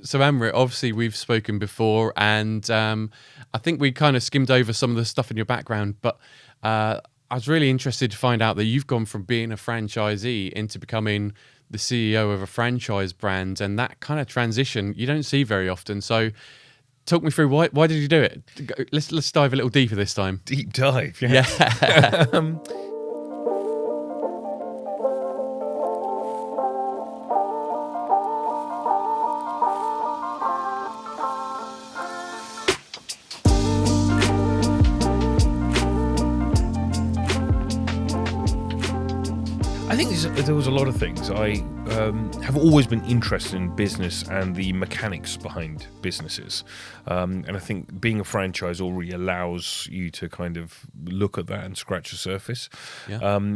So Amrit, obviously we've spoken before, and I think we kind of skimmed over some of the stuff in your background, but I was really interested to find out that you've gone from being a franchisee into becoming the CEO of a franchise brand, and that kind of transition you don't see very often. So talk me through why did you do it? Let's dive a little deeper this time. Deep dive, Yeah. I think there was a lot of things. I have always been interested in business and the mechanics behind businesses. And I think being a franchise already allows you to kind of look at that and scratch the surface. Yeah.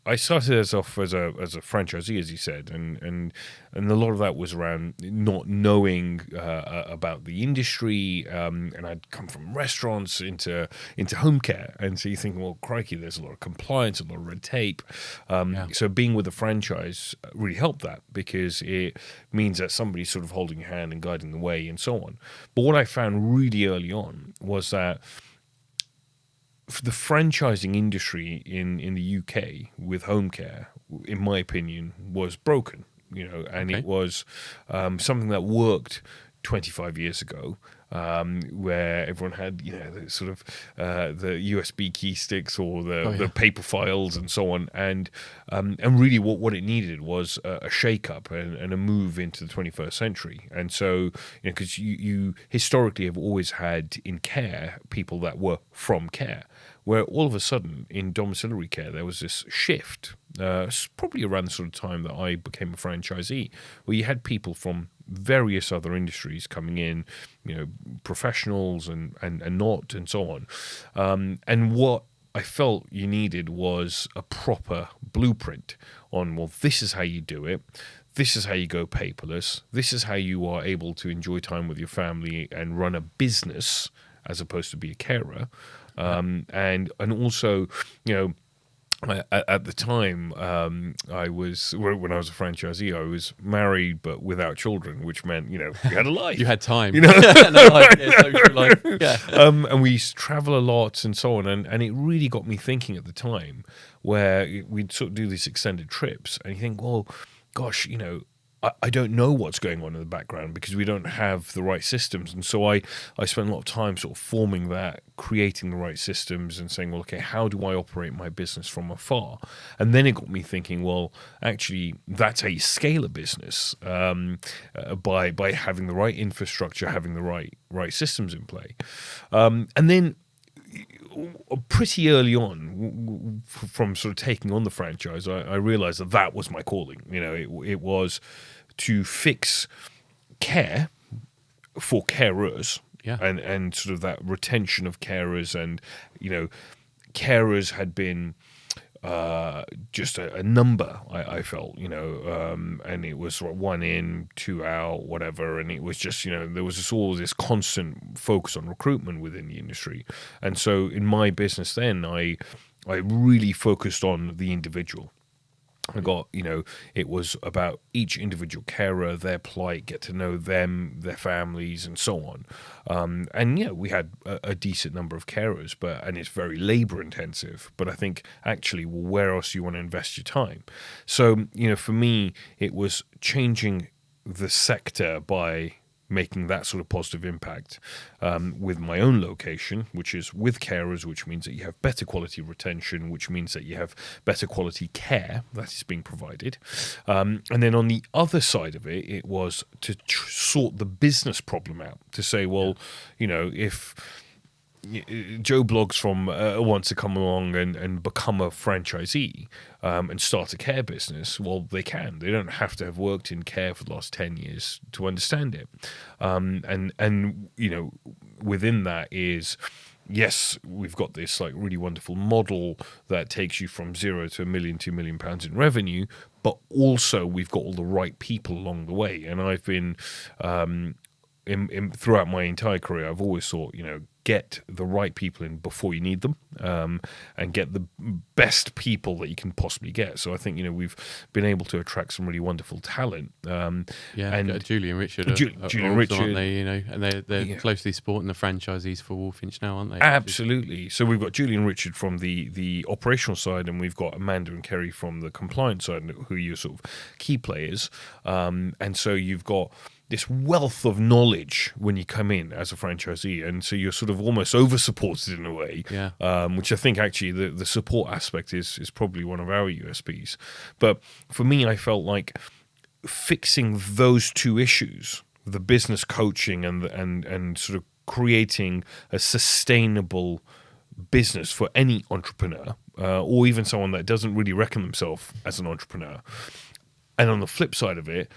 I started off as a franchisee, as you said, and a lot of that was around not knowing about the industry, and I'd come from restaurants into home care, and so you think, well, crikey, there's a lot of compliance, a lot of red tape. So being with a franchise really helped that, because it means that somebody's sort of holding your hand and guiding the way and so on. But what I found really early on was that the franchising industry in the UK with home care, in my opinion, was broken, and it was something that worked 25 years ago, where everyone had, the sort of the USB key sticks or the paper files and so on, and really what it needed was a shake-up and a move into the 21st century. And so, because you historically have always had in care people that were from care, where all of a sudden in domiciliary care there was this shift, probably around the sort of time that I became a franchisee, where you had people from various other industries coming in, professionals and not, and so on. And what I felt you needed was a proper blueprint on, well, this is how you do it. This is how you go paperless. This is how you are able to enjoy time with your family and run a business as opposed to be a carer. And also, at the time, when I was a franchisee, I was married but without children, which meant, you had a life. You had time. Social life. Yeah. And we used to travel a lot and so on. And it really got me thinking at the time, where we'd sort of do these extended trips, and you think, well, gosh, I don't know what's going on in the background because we don't have the right systems. And so I spent a lot of time sort of forming that, creating the right systems and saying, well, okay, how do I operate my business from afar? And then it got me thinking, well, actually, that's how you scale a business, by having the right infrastructure, having the right systems in play. And then pretty early on, from sort of taking on the franchise, I realized that was my calling. It was to fix care for carers, and sort of that retention of carers, and carers had been just a number, I felt, and it was sort of 1 in, 2 out, whatever, and it was just, there was just all this constant focus on recruitment within the industry. And so in my business then, I really focused on the individual. I got, it was about each individual carer, their plight, get to know them, their families, and so on. And we had a decent number of carers, and it's very labor intensive. But I think actually, well, where else do you want to invest your time? So, for me, it was changing the sector by making that sort of positive impact with my own location, which is with carers, which means that you have better quality retention, which means that you have better quality care that is being provided. And then on the other side of it, it was to sort the business problem out, to say, well, if Joe Bloggs wants to come along and become a franchisee and start a care business, well, they can. They don't have to have worked in care for the last 10 years to understand it. And within that is, yes, we've got this like really wonderful model that takes you from 0 to £1 million, £2 million in revenue, but also we've got all the right people along the way. And I've been throughout my entire career, I've always thought, get the right people in before you need them, and get the best people that you can possibly get. So I think, we've been able to attract some really wonderful talent. And Julie and Richard Julie are and Richard, aren't they? And they're closely supporting the franchisees for Walfinch now, aren't they? Absolutely. So we've got Julie and Richard from the operational side, and we've got Amanda and Kerry from the compliance side, who are your sort of key players. And so you've got this wealth of knowledge when you come in as a franchisee, and so you're sort of almost over-supported in a way, which I think actually the support aspect is probably one of our USPs. But for me, I felt like fixing those two issues, the business coaching and sort of creating a sustainable business for any entrepreneur, or even someone that doesn't really reckon themselves as an entrepreneur, and on the flip side of it,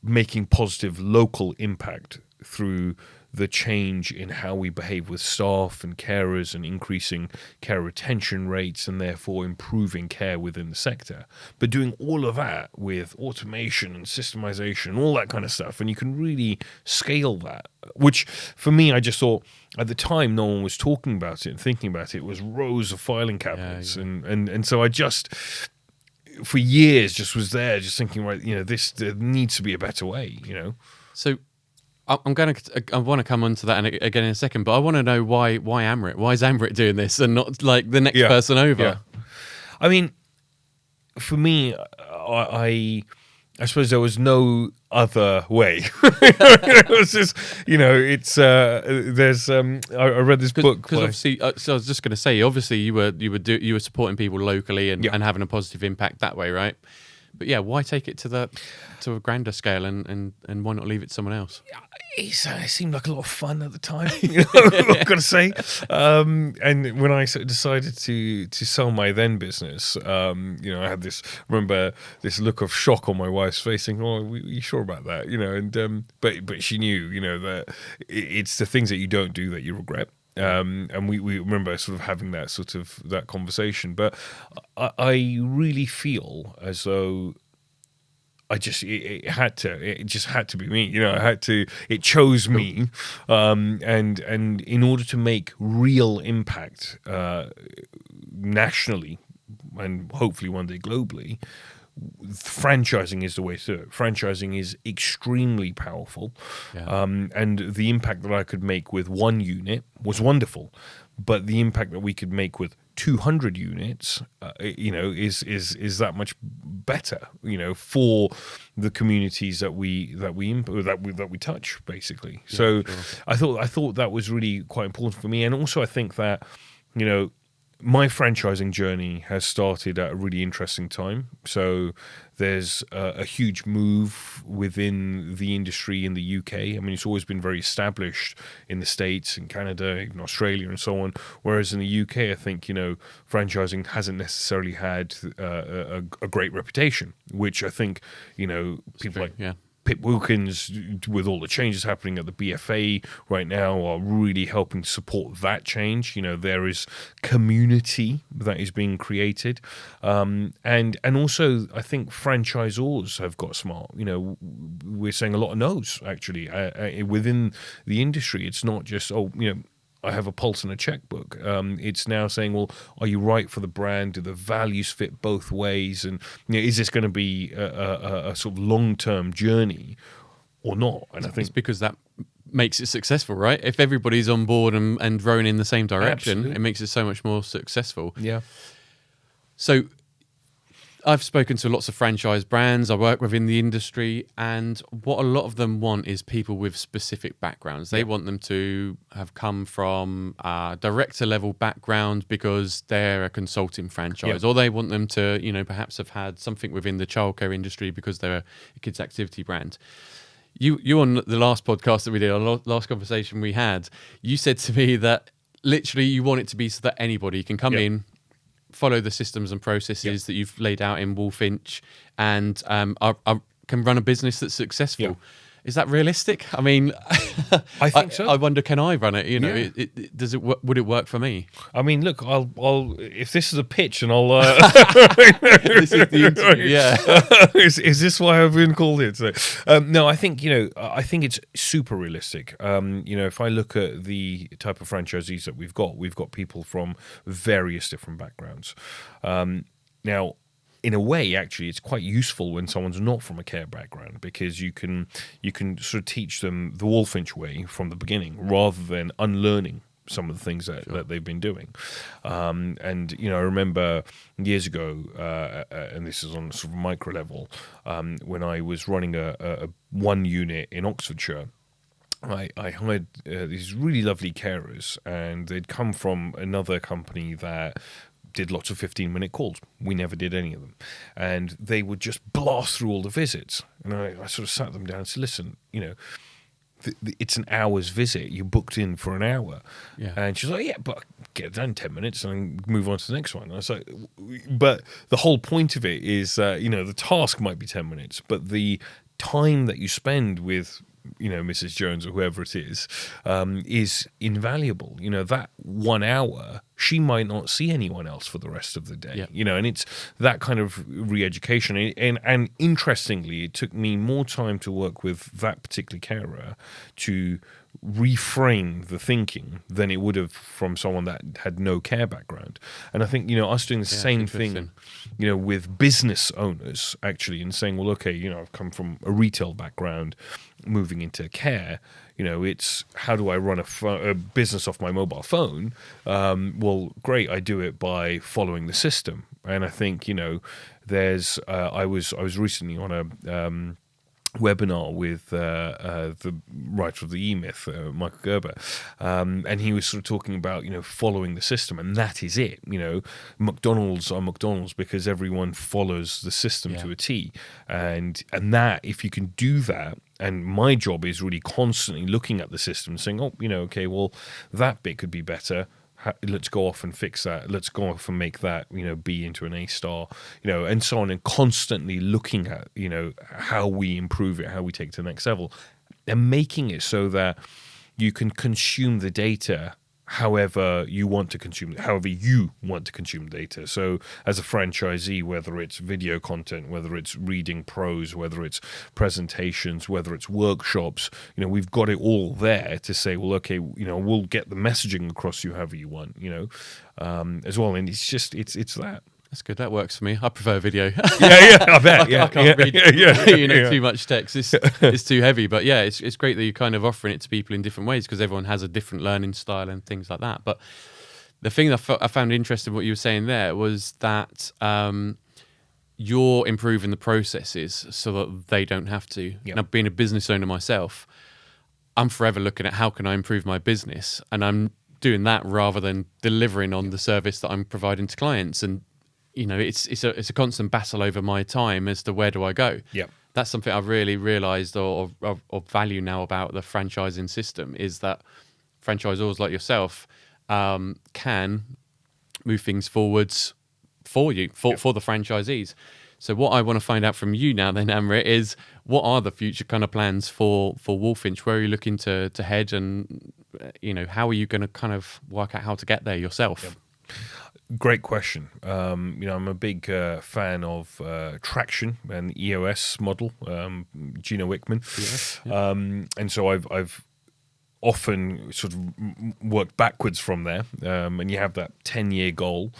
making positive local impact through the change in how we behave with staff and carers, and increasing care retention rates, and therefore improving care within the sector. But doing all of that with automation and systemization, all that kind of stuff, and you can really scale that, which for me, I just thought at the time no one was talking about it and thinking about it. It was rows of filing cabinets, and so I just, for years, just was there, just thinking, right, there needs to be a better way, So I want to come on to that again in a second, but I want to know why Amrit? Why is Amrit doing this and not like the next person over? Yeah. I mean, for me, I suppose there was no other way. It was just, there's. I read this book because obviously. So I was just going to say, obviously, you were supporting people locally and having a positive impact that way, right? But yeah, why take it to a grander scale and why not leave it to someone else? It seemed like a lot of fun at the time, I've got to say. And when I sort of decided to sell my then business, I had this look of shock on my wife's face, saying, "Oh, are you sure about that?" But she knew, that it's the things that you don't do that you regret. And we remember sort of having that conversation, but I really feel as though it just had to be me, it chose me, and in order to make real impact nationally and hopefully one day globally, franchising is the way to do it. Franchising is extremely powerful, and the impact that I could make with one unit was wonderful, but the impact that we could make with 200 units, is that much better, for the communities that we touch, basically. So sure. I thought that was really quite important for me, and also I think that my franchising journey has started at a really interesting time. So there's a huge move within the industry in the UK. I mean, it's always been very established in the States and Canada, even Australia and so on. Whereas in the UK, I think, franchising hasn't necessarily had a great reputation, which I think, people like Pip Wilkins, with all the changes happening at the BFA right now, are really helping support that change. There is community that is being created, and also I think franchisors have got smart. We're saying a lot of no's actually within the industry. It's not just I have a pulse and a checkbook. It's now saying, well, are you right for the brand? Do the values fit both ways? And is this going to be a sort of long-term journey or not? And I think it's because that makes it successful, right? If everybody's on board and rowing in the same direction, Absolutely. It makes it so much more successful. Yeah. So I've spoken to lots of franchise brands. I work within the industry, and what a lot of them want is people with specific backgrounds. They want them to have come from a director level background because they're a consulting franchise, or they want them to, perhaps have had something within the childcare industry because they're a kids activity brand. You on the last podcast that we did, our last conversation we had, you said to me that literally you want it to be so that anybody can come in, follow the systems and processes that you've laid out in Walfinch, and can run a business that's successful. Is that realistic? I mean, I think so. I wonder, can I run it? You know, Yeah. does it? Would it work for me? I mean, look, I'll if this is a pitch, and I'll. This is the interview. Yeah. Is this why I've been called here? So, no, I think I think it's super realistic. If I look at the type of franchisees that we've got people from various different backgrounds. Now, in a way, actually, it's quite useful when someone's not from a care background, because you can sort of teach them the Walfinch way from the beginning, rather than unlearning some of the things that they've been doing. And I remember years ago, and this is on a sort of micro level, when I was running a one unit in Oxfordshire. I hired these really lovely carers, and they'd come from another company that did lots of 15-minute calls. We never did any of them. And they would just blast through all the visits. And I sort of sat them down and said, listen, it's an hour's visit. You booked in for an hour. Yeah. And she's like, yeah, but get it done in 10 minutes and move on to the next one. And I was like, but the whole point of it is, the task might be 10 minutes, but the time that you spend with Mrs. Jones or whoever it is invaluable. That 1 hour, she might not see anyone else for the rest of the day. Yeah. And it's that kind of re-education. And interestingly, it took me more time to work with that particular carer to reframe the thinking than it would have from someone that had no care background. And I think us doing the same thing with business owners, actually, and saying, well, okay, I've come from a retail background, moving into care, it's how do I run a business off my mobile phone? Well, great, I do it by following the system. And I think there's I was recently on a webinar with the writer of the E-Myth, Michael Gerber, and he was sort of talking about following the system, and that is it. McDonald's are McDonald's because everyone follows the system to a T, and that, if you can do that. And my job is really constantly looking at the system and saying, okay, well, that bit could be better. Let's go off and fix that. Let's go off and make that, B into an A star, and so on, and constantly looking at, how we improve it, how we take it to the next level, and making it so that you can consume the data however you want to consume data. So as a franchisee, whether it's video content, whether it's reading prose, whether it's presentations, whether it's workshops, we've got it all there to say, well, okay, we'll get the messaging across to you however you want, as well. And it's just, it's that. That's good. That works for me. I prefer video. I bet. I can't read too much text. It's too heavy. But yeah, it's great that you're kind of offering it to people in different ways, because everyone has a different learning style and things like that. But the thing that I found interesting, what you were saying there, was that you're improving the processes so that they don't have to. Yep. Now, being a business owner myself, I'm forever looking at how can I improve my business, and I'm doing that rather than delivering on the service that I'm providing to clients. And it's a constant battle over my time as to where do I go. Yeah, that's something I've really realised or value now about the franchising system, is that franchisors like yourself can move things forwards for you, for the franchisees. So what I want to find out from you now then, Amrit, is what are the future kind of plans for Walfinch? Where are you looking to head, and how are you going to kind of work out how to get there yourself? Yep. Great question. I'm a big fan of traction and EOS model, Gino Wickman. Yes, yeah. And so I've often sort of worked backwards from there, and you have that 10-year goal,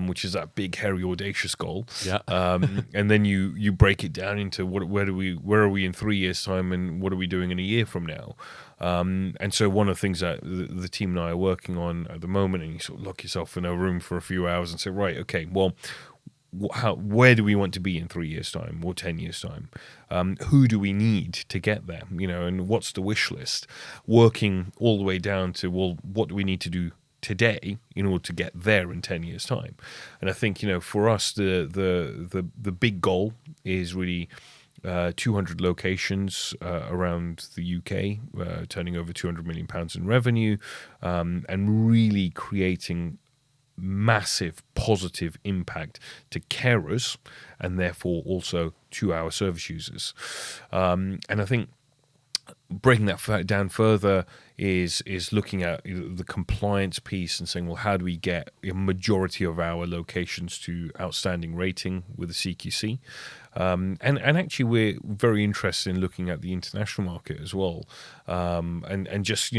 which is that big, hairy, audacious goal. Yeah. And then you break it down into where are we in 3 years' time, and what are we doing in a year from now? And so one of the things that the team and I are working on at the moment, and you sort of lock yourself in a room for a few hours and say, right, okay, well, where do we want to be in 3 years' time or 10 years' time? Who do we need to get there? And what's the wish list? Working all the way down to, well, what do we need to do today in order to get there in 10 years' time? And I think, for us, the big goal is really 200 locations around the UK, turning over £200 million in revenue, and really creating massive positive impact to carers, and therefore also to our service users. And I think breaking that down further is looking at the compliance piece and saying, well, how do we get a majority of our locations to outstanding rating with the CQC? And actually, we're very interested in looking at the international market as well, and just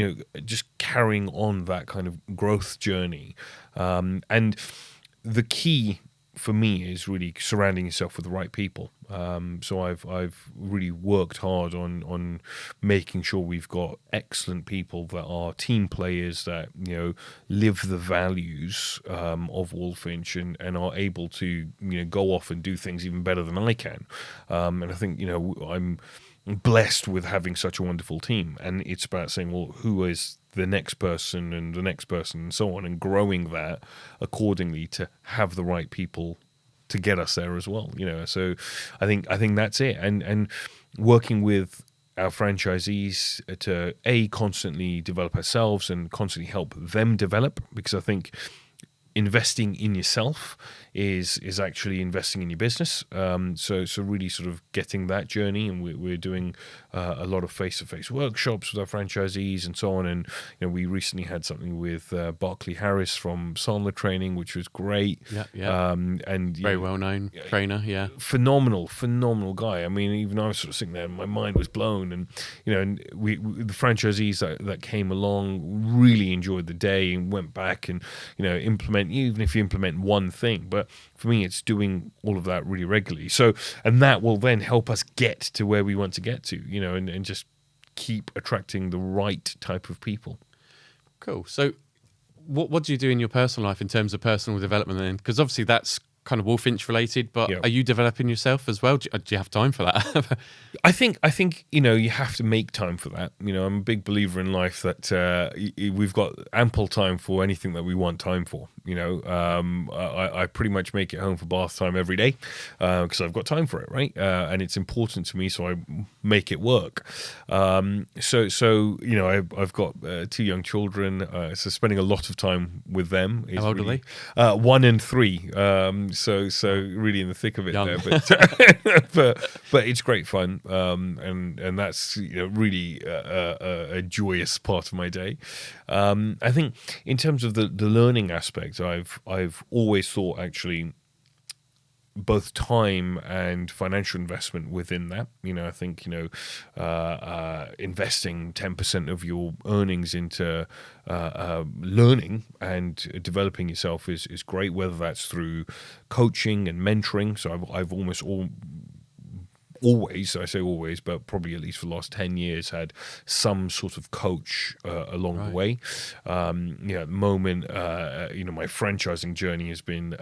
carrying on that kind of growth journey. And the key for me is really surrounding yourself with the right people. So I've really worked hard on making sure we've got excellent people that are team players, that live the values of Walfinch and are able to go off and do things even better than I can. And I think I'm blessed with having such a wonderful team, and it's about saying, well, who is the next person and the next person and so on, and growing that accordingly to have the right people to get us there as well. So I think that's it, and working with our franchisees to constantly develop ourselves and constantly help them develop, because I think investing in yourself is actually investing in your business. So really sort of getting that journey, and we're doing a lot of face-to-face workshops with our franchisees and so on. And we recently had something with Barclay Harris from Sandler Training, which was great. Yeah. And very well-known trainer. Yeah, phenomenal guy. I mean, even I was sort of sitting there, and my mind was blown. And and we the franchisees that came along really enjoyed the day and went back and implement, even if you implement one thing. But for me, it's doing all of that really regularly. So, and that will then help us get to where we want to get to, and just keep attracting the right type of people. Cool. So what do you do in your personal life in terms of personal development then? Because obviously that's kind of Walfinch related, but Are you developing yourself as well? Do you have time for that? I think you have to make time for that. I'm a big believer in life that we've got ample time for anything that we want time for. I pretty much make it home for bath time every day because I've got time for it, right? And it's important to me, so I make it work. So I've got 2 young children, so spending a lot of time with them. Is How old are they? 1 and 3. So really in the thick of it Young. there, but it's great fun, and that's really a joyous part of my day. I think in terms of the learning aspect, I've always thought actually both time and financial investment within that. I think investing 10% of your earnings into learning and developing yourself is great, whether that's through coaching and mentoring. So I've always, I say always, but probably at least for the last 10 years, had some sort of coach along the way. At the moment, my franchising journey has been,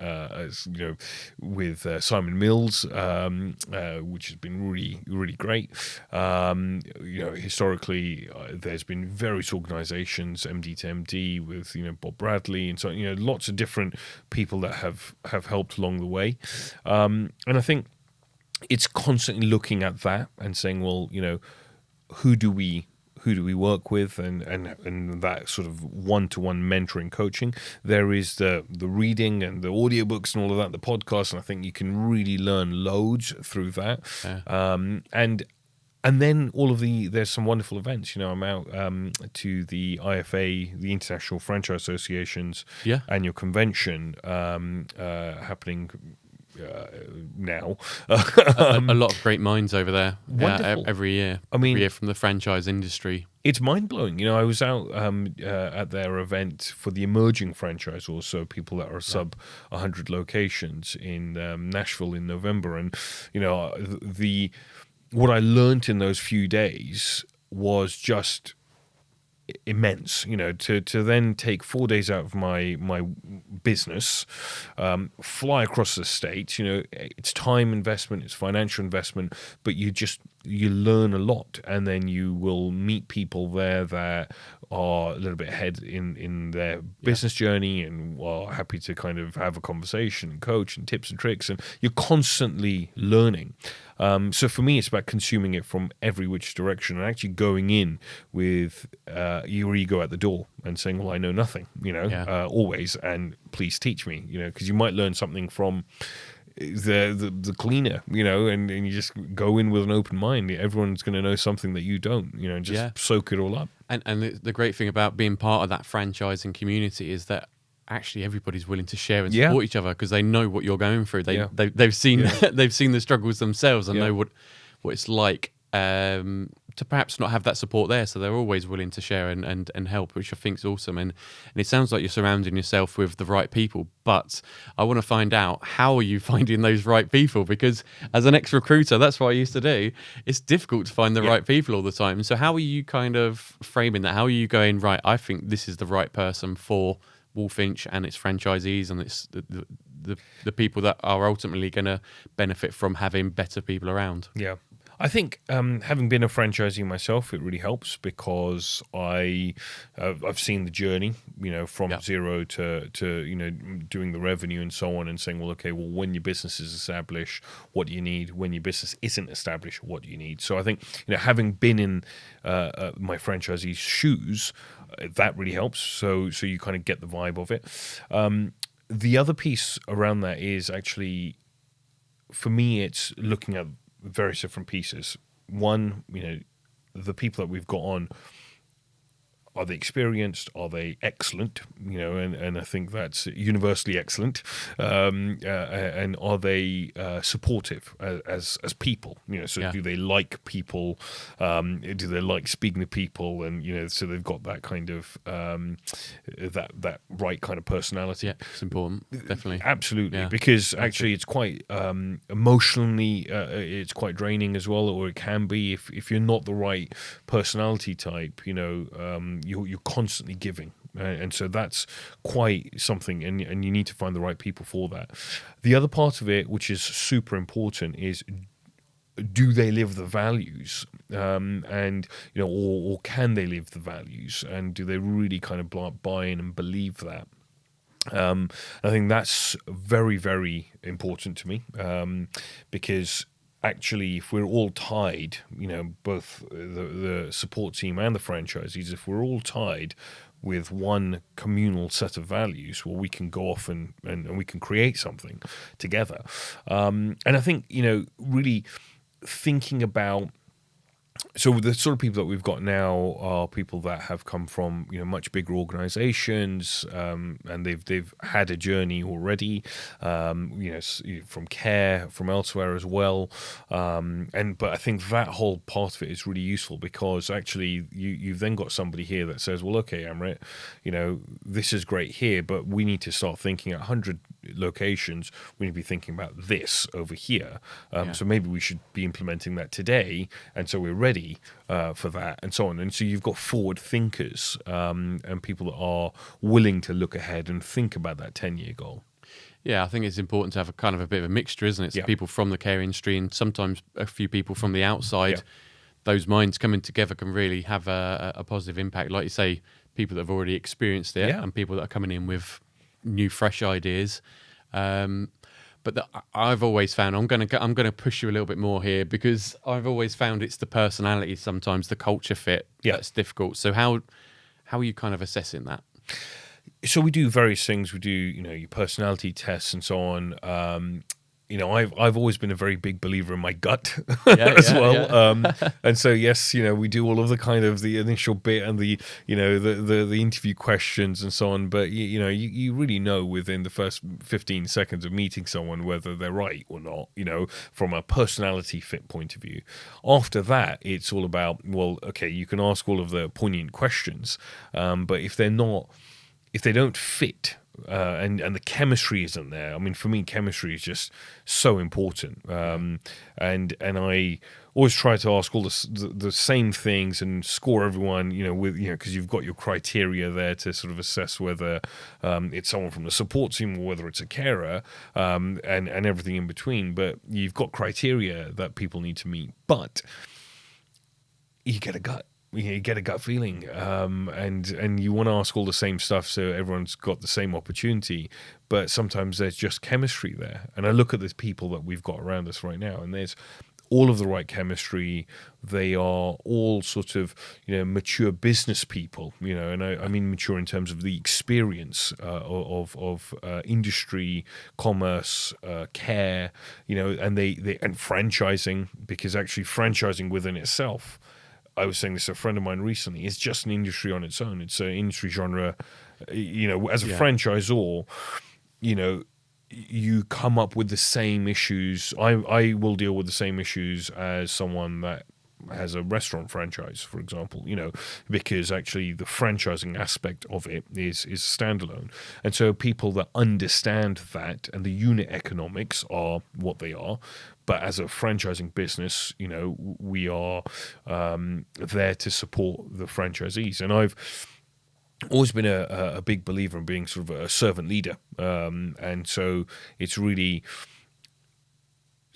with Simon Mills, which has been really, really great. Historically, there's been various organizations, MD to MD, with, Bob Bradley, and so, lots of different people that have helped along the way. And I think it's constantly looking at that and saying, well, who do we work with, and that sort of one-to-one mentoring coaching. There is the reading and the audiobooks and all of that, the podcasts, and I think you can really learn loads through that. And then there's some wonderful events. I'm out to the IFA, the International Franchise Association's annual convention happening now. A lot of great minds over there. Wonderful. Every year. Every year from the franchise industry. It's mind-blowing. I was out at their event for the emerging franchisors, so people that are sub 100 locations in Nashville in November. And, what I learned in those few days was just immense, to then take 4 days out of my business, fly across the States. It's time investment, it's financial investment, but you learn a lot, and then you will meet people there that are a little bit ahead in their business journey and are happy to kind of have a conversation and coach and tips and tricks, and you're constantly learning. So for me, it's about consuming it from every which direction and actually going in with your ego at the door and saying, well, I know nothing, always, and please teach me, because you might learn something from the cleaner, and you just go in with an open mind. Everyone's going to know something that you don't, and just soak it all up. And the great thing about being part of that franchising community is that actually everybody's willing to share and support each other because they know what you're going through. They've seen they've seen the struggles themselves and know what it's like to perhaps not have that support there. So they're always willing to share and help, which I think is awesome. And it sounds like you're surrounding yourself with the right people. But I want to find out, how are you finding those right people? Because as an ex-recruiter, that's what I used to do. It's difficult to find the right people all the time. So how are you kind of framing that? How are you going, right, I think this is the right person for Walfinch and its franchisees and its the people that are ultimately going to benefit from having better people around? Yeah. I think having been a franchisee myself, it really helps because I've seen the journey, from zero to doing the revenue and so on, and saying, well, okay, well, when your business is established, what do you need? When your business isn't established, what do you need? So I think having been in my franchisee's shoes, that really helps. So you kind of get the vibe of it. The other piece around that is actually, for me, it's looking at various different pieces. One, the people that we've got on, are they experienced? Are they excellent? And I think that's universally excellent. And are they supportive as people? So do they like people? Do they like speaking to people? And so they've got that kind of that right kind of personality. Yeah, it's important, definitely. Absolutely, because actually it's quite emotionally, it's quite draining as well, or it can be if you're not the right personality type. You're constantly giving, and so that's quite something, and you need to find the right people for that. The other part of it, which is super important, is, do they live the values, and or can they live the values, and do they really kind of buy in and believe that? I think that's very, very important to me, because actually, if we're all tied, both the support team and the franchisees, if we're all tied with one communal set of values, well, we can go off and we can create something together. And I think, really thinking about, so the sort of people that we've got now are people that have come from much bigger organizations, and they've had a journey already, from care, from elsewhere as well, but I think that whole part of it is really useful, because actually you've then got somebody here that says, well, okay, Amrit, this is great here, but we need to start thinking at 100 locations, we need to be thinking about this over here, so maybe we should be implementing that today, and so we're ready for that, and so on. And so you've got forward thinkers, and people that are willing to look ahead and think about that 10-year goal. Yeah, I think it's important to have a kind of a bit of a mixture, isn't it? So people from the care industry and sometimes a few people from the outside. Those minds coming together can really have a positive impact. Like you say, people that have already experienced it, and people that are coming in with new, fresh ideas. But I've always found, I'm going to push you a little bit more here, because I've always found it's the personality, sometimes the culture fit, that's difficult. So how are you kind of assessing that? So we do various things. We do, your personality tests and so on. I've always been a very big believer in my gut as well. And so, yes, we do all of the kind of the initial bit and the interview questions and so on. But, you really know within the first 15 seconds of meeting someone whether they're right or not, from a personality fit point of view. After that, it's all about, well, okay, you can ask all of the poignant questions, but if they don't fit, and the chemistry isn't there. I mean, for me, chemistry is just so important. And I always try to ask all the same things and score everyone, because you've got your criteria there to sort of assess whether it's someone from the support team or whether it's a carer, and everything in between. But you've got criteria that people need to meet, but you get a gut. You get a gut feeling, and you want to ask all the same stuff so everyone's got the same opportunity, but sometimes there's just chemistry there. And I look at the people that we've got around us right now, and there's all of the right chemistry. They are all sort of, mature business people, and I mean mature in terms of the experience of industry, commerce, care, and and franchising, because actually franchising within itself, I was saying this to a friend of mine recently, is just an industry on its own. It's an industry genre, as a franchisor, you come up with the same issues. I will deal with the same issues as someone that has a restaurant franchise, for example, because actually the franchising aspect of it is standalone. And so people that understand that, and the unit economics are what they are, but as a franchising business, we are there to support the franchisees. And I've always been a big believer in being sort of a servant leader. And so it's really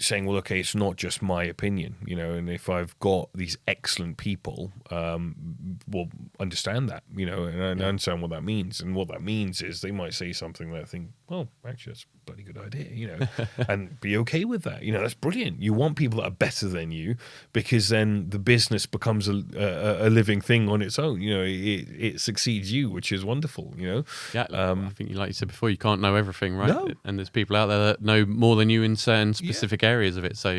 saying, well, okay, it's not just my opinion, and if I've got these excellent people, well, understand that, and understand what that means. And what that means is they might say something that I think, well, actually, that's a bloody good idea, and be okay with that. That's brilliant. You want people that are better than you, because then the business becomes a living thing on its own. It succeeds you, which is wonderful, Yeah, I think, like you said before, you can't know everything, right? No. And there's people out there that know more than you in certain specific areas of it. So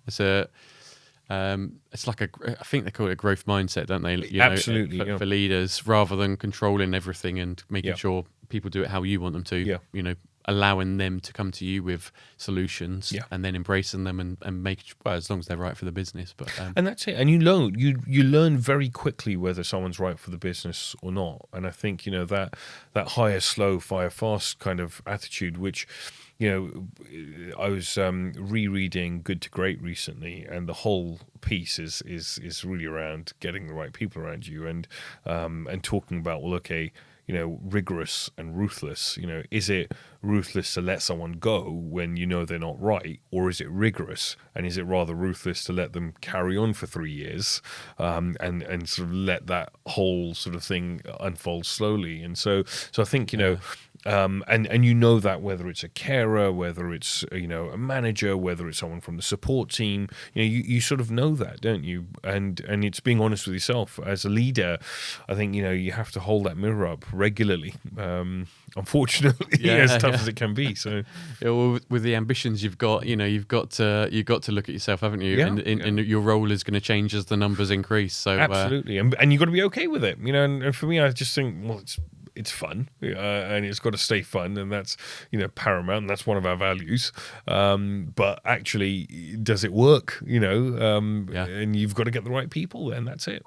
it's it's like I think they call it a growth mindset, don't they? Absolutely, for leaders, rather than controlling everything and making sure people do it how you want them to. Yeah. Allowing them to come to you with solutions, and then embracing them and make, well, as long as they're right for the business. But and that's it. And you learn very quickly whether someone's right for the business or not. And I think that hire slow, fire fast kind of attitude, which I was rereading Good to Great recently, and the whole piece is really around getting the right people around you, and talking about, well, okay, rigorous and ruthless. Is it ruthless to let someone go when they're not right, or is it rigorous, and is it rather ruthless to let them carry on for 3 years, and sort of let that whole sort of thing unfold slowly? And so I think and that whether it's a carer, whether it's a manager, whether it's someone from the support team, you sort of know that, don't you? And it's being honest with yourself as a leader. I think you have to hold that mirror up regularly. Unfortunately, as tough as it can be. So well, with the ambitions you've got, you've got to look at yourself, haven't you? Yeah, and your role is going to change as the numbers increase. So absolutely, and you've got to be okay with it. And for me, I just think, well, it's fun, and it's got to stay fun, and that's paramount, and that's one of our values. But actually, does it work? And you've got to get the right people, and that's it.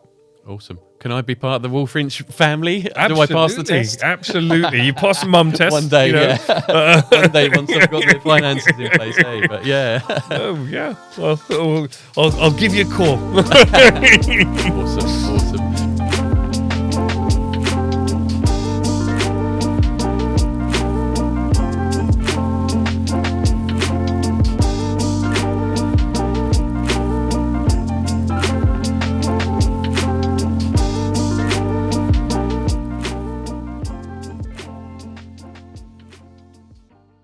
Awesome. Can I be part of the Walfinch family? Absolutely. Do I pass the test? Absolutely. You pass the mum test. One day, one day, once I've got the finances in place, hey? But yeah. Oh, yeah. Well, I'll give you a call. Awesome.